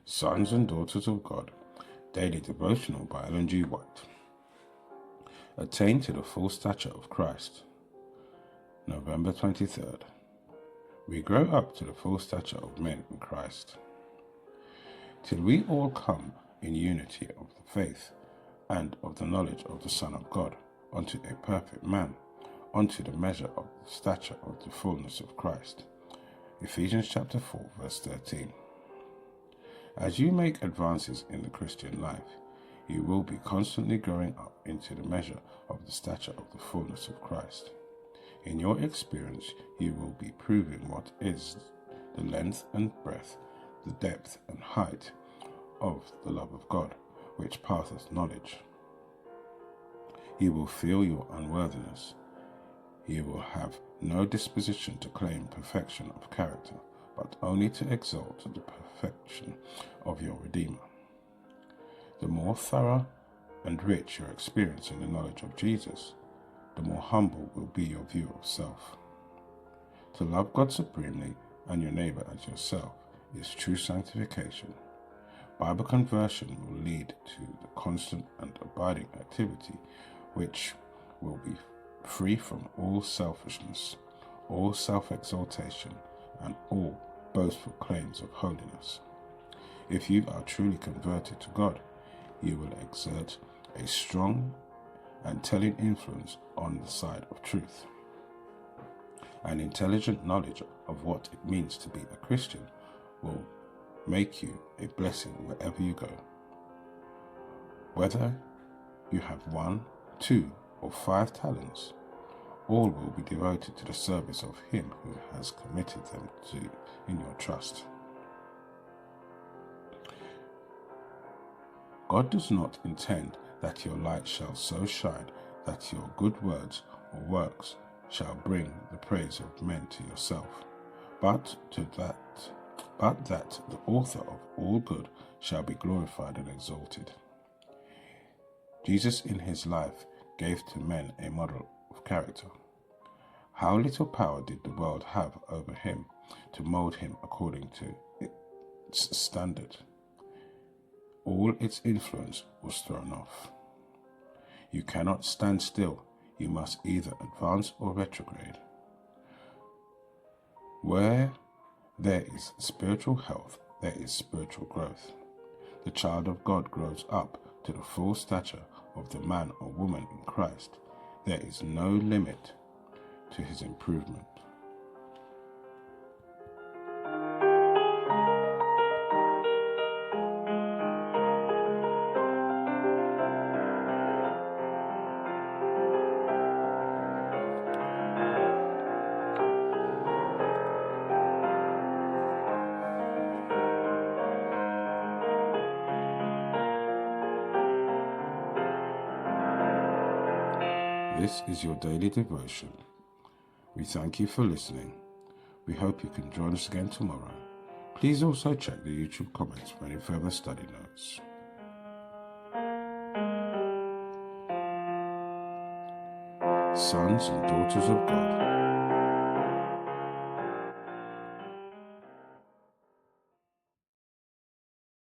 Sons and Daughters of God, Daily Devotional by Ellen G. White. Attain to the full stature of Christ. November 23rd. We grow up to the full stature of men in Christ, till we all come in unity of the faith and of the knowledge of the Son of God, unto a perfect man, unto the measure of the stature of the fullness of Christ. Ephesians chapter 4, verse 13. As you make advances in the Christian life, you will be constantly growing up into the measure of the stature of the fullness of Christ. In your experience, you will be proving what is the length and breadth, the depth and height of the love of God, which passeth knowledge. You will feel your unworthiness. You will have no disposition to claim perfection of character, but only to exalt the perfection of your Redeemer. The more thorough and rich your experience in the knowledge of Jesus, the more humble will be your view of self. To love God supremely and your neighbor as yourself is true sanctification. Bible conversion will lead to the constant and abiding activity which will be free from all selfishness, all self-exaltation, and all boastful claims of holiness. If you are truly converted to God, you will exert a strong and telling influence on the side of truth. An intelligent knowledge of what it means to be a Christian will make you a blessing wherever you go. Whether you have 1, 2, or 5 talents, all will be devoted to the service of Him who has committed them to in your trust. God does not intend that your light shall so shine that your good words or works shall bring the praise of men to yourself, but that the author of all good shall be glorified and exalted. Jesus in his life gave to men a model of character. How little power did the world have over him to mold him according to its standard? All its influence was thrown off. You cannot stand still. You must either advance or retrograde. Where there is spiritual health, there is spiritual growth. The child of God grows up to the full stature of the man or woman in Christ. There is no limit to his improvement. This is your daily devotion. We thank you for listening. We hope you can join us again tomorrow. Please also check the YouTube comments for any further study notes. Sons and Daughters of God.